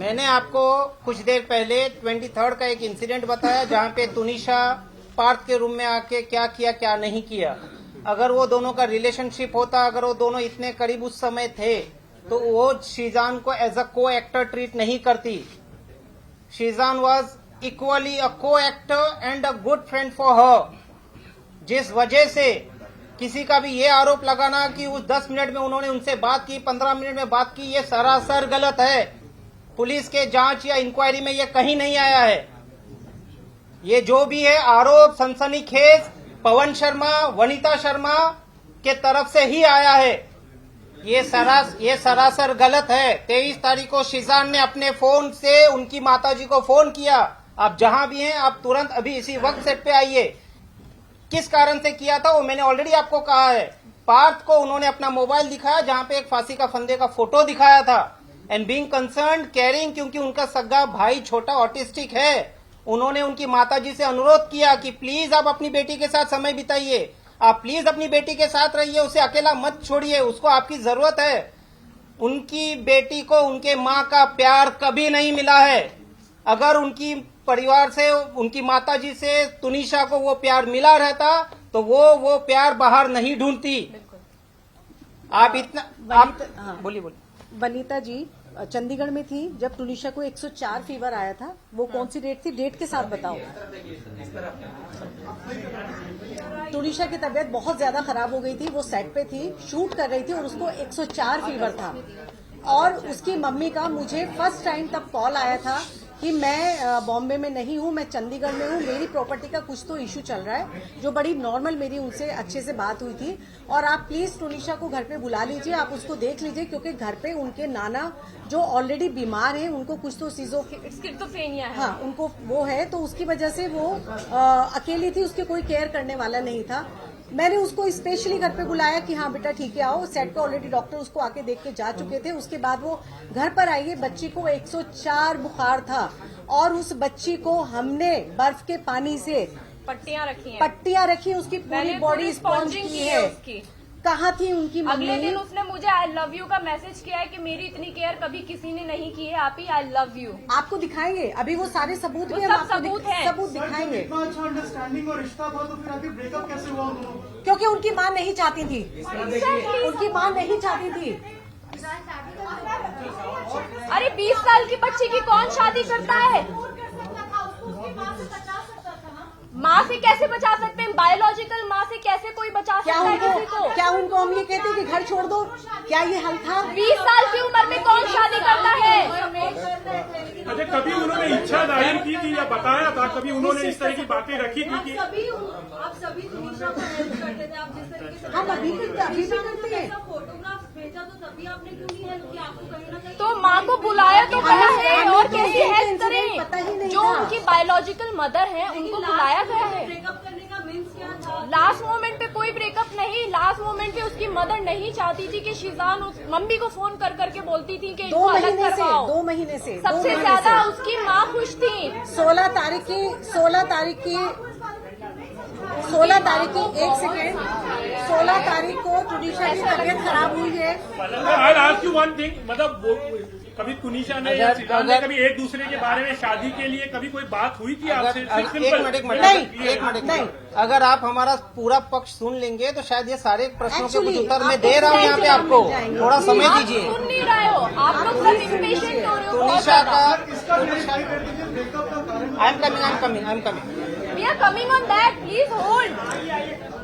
मैंने आपको कुछ देर पहले 23rd का एक इंसिडेंट बताया जहां पे तुनिशा पार्थ के रूम में आके क्या किया क्या नहीं किया। अगर वो दोनों का रिलेशनशिप होता, अगर वो दोनों इतने करीब उस समय थे, तो वो शीजान को एज अ को एक्टर ट्रीट नहीं करती। शीजान वॉज इक्वली अ को actor and a good friend for her. जिस वजह से किसी का भी ये आरोप लगाना कि उस 10 मिनट में उन्होंने उनसे बात की, 15 मिनट में बात की, ये सरासर गलत है। पुलिस के जांच या इंक्वायरी में ये कहीं नहीं आया है। ये जो भी है आरोप सनसनीखेज पवन शर्मा, वनिता शर्मा के तरफ से ही आया है। ये सरासर गलत है। 23 तारीख को शीजान ने अपने फोन से उनकी माताजी को फोन किया, आप जहां भी हैं आप तुरंत अभी इसी वक्त सेट पे आइए। किस कारण से किया था वो मैंने ऑलरेडी आपको कहा है। पार्थ को उन्होंने अपना मोबाइल दिखाया जहां पे एक फांसी का फंदे का फोटो दिखाया था। एंड बीइंग कंसर्न्ड केयरिंग, क्योंकि उनका सगा भाई छोटा ऑटिस्टिक है, उन्होंने उनकी माताजी से अनुरोध किया कि प्लीज आप अपनी बेटी के साथ समय बिताइए, आप प्लीज अपनी बेटी के साथ रहिए, उसे अकेला मत छोड़िए, उसको आपकी जरूरत है। उनकी बेटी को उनके माँ का प्यार कभी नहीं मिला है। अगर उनकी परिवार से, उनकी माताजी से तुनिशा को वो प्यार मिला रहता तो वो प्यार बाहर नहीं ढूंढती। आप इतना आप बोलिए। वनिता जी चंडीगढ़ में थी जब तुनिशा को 104 फीवर आया था। वो कौन सी डेट थी? डेट के साथ बताओ। तुनिशा की तबीयत बहुत ज्यादा खराब हो गई थी, वो सेट पे थी, शूट कर रही थी और उसको 104 फीवर था। और उसकी मम्मी का मुझे फर्स्ट टाइम तब कॉल आया था कि मैं बॉम्बे में नहीं हूँ, मैं चंडीगढ़ में हूँ, मेरी प्रॉपर्टी का कुछ तो इशू चल रहा है, जो बड़ी नॉर्मल मेरी उनसे अच्छे से बात हुई थी। और आप प्लीज तुनिशा को घर पे बुला लीजिए, आप उसको देख लीजिए, क्योंकि घर पे उनके नाना जो ऑलरेडी बीमार हैं, उनको कुछ तो स्किज़ोफ्रेनिया है। हाँ, उनको वो है, तो उसकी वजह से वो अकेली थी, उसके कोई केयर करने वाला नहीं था। मैंने उसको स्पेशली घर पे बुलाया कि हाँ बेटा ठीक है आओ। सेट पे ऑलरेडी डॉक्टर उसको आके देख के जा चुके थे। उसके बाद वो घर पर आई है। बच्ची को 104 बुखार था और उस बच्ची को हमने बर्फ के पानी से पट्टियां रखी, उसकी पूरी बॉडी स्पॉन्ज की है। कहाँ थी उनकी मम्मी? अगले दिन उसने मुझे आई लव यू का मैसेज किया है कि मेरी इतनी केयर कभी किसी ने नहीं की है, आप ही आई लव यू। आपको दिखाएंगे अभी वो सारे सबूत भी, सब सबूत है, सबूत दिखाएंगे। अच्छा अंडरस्टैंडिंग और रिश्ता था तो फिर आखिर ब्रेकअप कैसे हुआ उन दोनों? क्योंकि उनकी माँ नहीं चाहती थी। उनकी माँ नहीं चाहती थी। अरे 20 साल की बच्ची की कौन शादी करता है? माँ से कैसे बचा सकते हैं? बायोलॉजिकल माँ से कैसे कोई बचा सकता है किसी को? क्या उनको हम ये कहते कि घर छोड़ दो? क्या ये हल था? 20 साल की उम्र में कौन शादी करता है? अच्छा, कभी उन्होंने इच्छा जाहिर की थी या बताया था? कभी उन्होंने इस तरह की बातें रखी थी कि आप सभी तुनिशा को हेल्प करते थे? आप जिस तरीके से हम अभी भी करते हैं। फोटोग्राफ भेजा तो तभी आपने क्यों नहीं हेल्प किया? आपको कहीं ना कहीं तो माँ को बुलाया तो गया है, और कैसी हेल्प पता ही करें? नहीं जो था। उनकी बायोलॉजिकल मदर है उनको बुलाया गया है। ब्रेकअप करने का मीन्स क्या था? लास्ट मोमेंट पे कोई ब्रेकअप नहीं, लास्ट मोमेंट पे उसकी मदर नहीं चाहती थी कि शीजान उस मम्मी को फोन कर करके बोलती थी कि इनको अलग करवाओ। 2 महीने से सबसे ज्यादा उसकी माँ खुश थी। 16 तारीख की 1 सेकेंड 16 तारीख को तुनिशा की तबीयत खराब हुई है। I ask you one thing, मतलब कभी तुनिशा ने या शीजान ने कभी एक दूसरे के बारे में शादी के लिए कभी कोई बात हुई थी आपसे? एक मिनट, अगर आप हमारा पूरा पक्ष सुन लेंगे तो शायद ये सारे प्रश्नों के कुछ उत्तर मैं दे रहा हूँ यहाँ पे आपको। थोड़ा समय दीजिए। सुन नहीं रहे हो आप लोग, सब इम्पेशेंट हो रहे हो। तुनिशा का I am coming we are coming on that, please hold.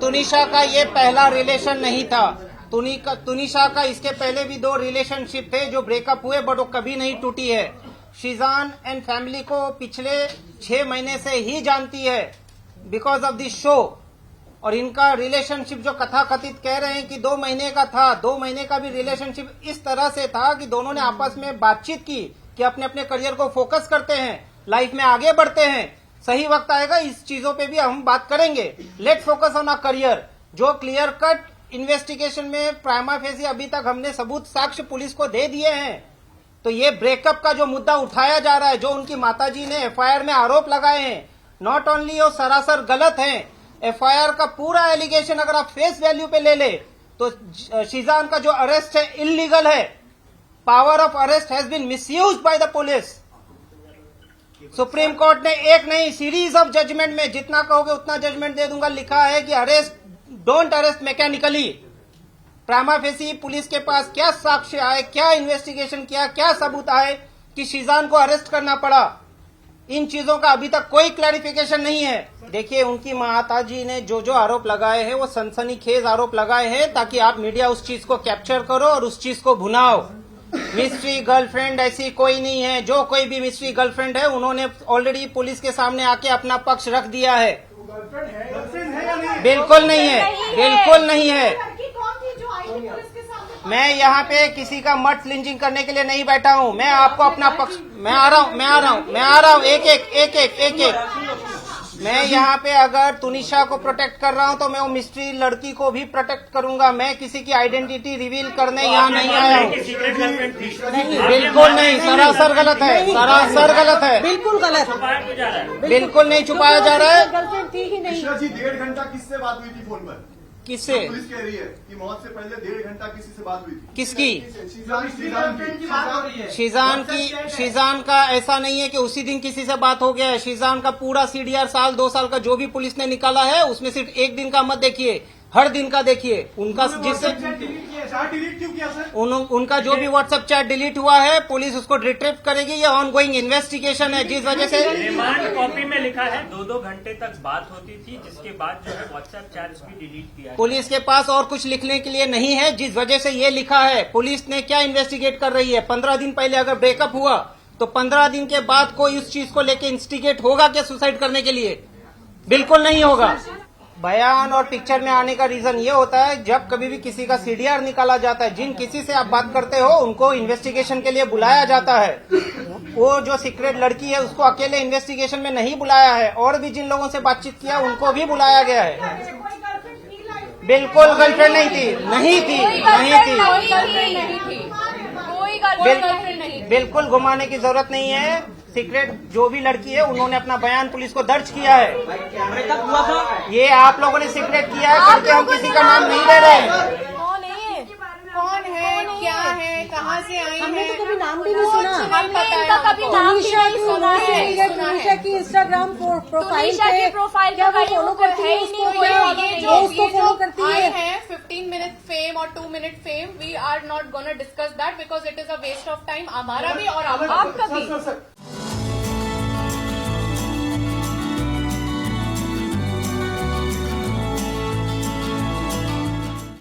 Tunisha का ये पहला रिलेशन नहीं था। तुनिशा का इसके पहले भी 2 रिलेशनशिप थे जो ब्रेकअप हुए, बट वो कभी नहीं टूटी है। शीजान एंड फैमिली को पिछले 6 महीने से ही जानती है बिकॉज ऑफ दिस शो। और इनका रिलेशनशिप जो कथाकथित कह रहे हैं कि 2 महीने का था, 2 महीने का भी रिलेशनशिप इस तरह से था कि दोनों ने आपस में बातचीत की कि अपने अपने करियर को फोकस करते हैं, लाइफ में आगे बढ़ते हैं। सही वक्त आएगा इस चीजों पे भी हम बात करेंगे। Let's focus on our career. जो क्लियर कट इन्वेस्टिगेशन में प्राइमा फेसी अभी तक हमने सबूत साक्ष्य पुलिस को दे दिए हैं। तो ये ब्रेकअप का जो मुद्दा उठाया जा रहा है, जो उनकी माताजी ने एफआईआर में आरोप लगाए हैं, नॉट ओनली वो सरासर गलत हैं, एफआईआर का पूरा एलिगेशन अगर आप फेस वैल्यू पे ले ले तो शीजान का जो अरेस्ट है इलीगल है। Power of arrest has been misuse by the police. Supreme court ने एक नहीं सीरीज ऑफ जजमेंट में, जितना कहोगे उतना जजमेंट दे दूंगा, लिखा है कि arrest, don't arrest mechanically. Prima facie police के पास क्या साक्ष्य आए, क्या इन्वेस्टिगेशन किया, क्या सबूत आए कि शीजान को अरेस्ट करना पड़ा, इन चीजों का अभी तक कोई क्लैरिफिकेशन नहीं है। देखिए, उनकी माताजी ने जो जो आरोप लगाए हैं वो सनसनीखेज आरोप लगाए हैं, ताकि आप मीडिया उस चीज को कैप्चर करो और उस चीज को भुनाओ। मिस्ट्री गर्लफ्रेंड ऐसी कोई नहीं है। जो कोई भी मिस्ट्री गर्लफ्रेंड है, उन्होंने ऑलरेडी पुलिस के सामने आके अपना पक्ष रख दिया है। गर्लफ्रेंड है या नहीं? बिल्कुल नहीं है, बिल्कुल नहीं है। लड़की कौन थी जो आई थी पुलिस के सामने? मैं यहाँ पे किसी का मत लिंचिंग करने के लिए नहीं बैठा हूँ। मैं आपको अपना पक्ष, मैं आ रहा हूँ, एक। मैं यहाँ पे अगर तुनिशा को प्रोटेक्ट कर रहा हूँ तो मैं वो मिस्ट्री लड़की को भी प्रोटेक्ट करूंगा। मैं किसी की आइडेंटिटी रिवील करने यहाँ नहीं आया हूँ। सीक्रेट गर्लफ्रेंड थी? बिल्कुल नहीं, सरासर गलत है, सरासर गलत है, बिल्कुल गलत, छुपाया क्यों जा रहा है? बिल्कुल नहीं छुपाया जा रहा है। गर्लफ्रेंड थी ही नहीं। मिश्रा जी 1.5 घंटा किससे बात हुई थी फोन पर? किससे? पुलिस कह रही है कि मौत से पहले 1.5 घंटा किसी से बात हुई थी। किसकी? शीजान की। शीजान का ऐसा नहीं है कि उसी दिन किसी से बात हो गया है। शीजान का पूरा सीडीआर साल 2 साल का जो भी पुलिस ने निकाला है, उसमें सिर्फ एक दिन का मत देखिए, हर दिन का देखिए। उनका जिससे डिलीट क्यों किया सर? उनका जो भी व्हाट्सएप चैट डिलीट हुआ है, पुलिस उसको रिट्रीव करेगी। ये ऑनगोइंग इन्वेस्टिगेशन है, जिस वजह से रिमांड कॉपी में लिखा है 2-2 घंटे तक बात होती थी, जिसके बाद जो है व्हाट्सएप चैट्स भी डिलीट किया है। पुलिस के पास और कुछ लिखने के लिए नहीं है, जिस वजह से ये लिखा है। पुलिस ने क्या इन्वेस्टिगेट कर रही है? 15 दिन पहले अगर ब्रेकअप हुआ तो 15 दिन के बाद कोई उस चीज को लेके इंस्टिगेट होगा क्या सुसाइड करने के लिए? बिल्कुल नहीं होगा। बयान और पिक्चर में आने का रीजन ये होता है, जब कभी भी किसी का सीडीआर निकाला जाता है, जिन किसी से आप बात करते हो उनको इन्वेस्टिगेशन के लिए बुलाया जाता है। वो जो सीक्रेट लड़की है उसको अकेले इन्वेस्टिगेशन में नहीं बुलाया है, और भी जिन लोगों से बातचीत किया उनको भी बुलाया गया है। कोई गर्लफ्रेंड थी लाइफ? बिल्कुल गर्लफ्रेंड नहीं थी, नहीं थी, नहीं थी। कोई गर्लफ्रेंड नहीं। बिल्कुल घुमाने की जरूरत नहीं है। सीक्रेट जो भी लड़की है, उन्होंने अपना बयान पुलिस को दर्ज किया है। ब्रेकअप हुआ था? ये आप लोगों ने सीक्रेट किया है करके हम किसी का नाम नहीं ले रहे हैं। कौन है, क्या है, कहाँ से आई हमने है? तो कभी नाम भी नहीं सुना। हमने इनका कभी नाम भी तुनिशा नहीं सुना है। तुनिशा की इंस्टाग्राम प्रोफाइल तुनिशा पे की प्रोफाइल क्या पे वो फॉलो करती है है ही उसको? नहीं, क्या ये वो उसको फॉलो करती आए है? हैं 15 मिनट फेम और 2 minute fame, we are not gonna discuss that because it is a waste of time, हमारा भी और आपका भी। सर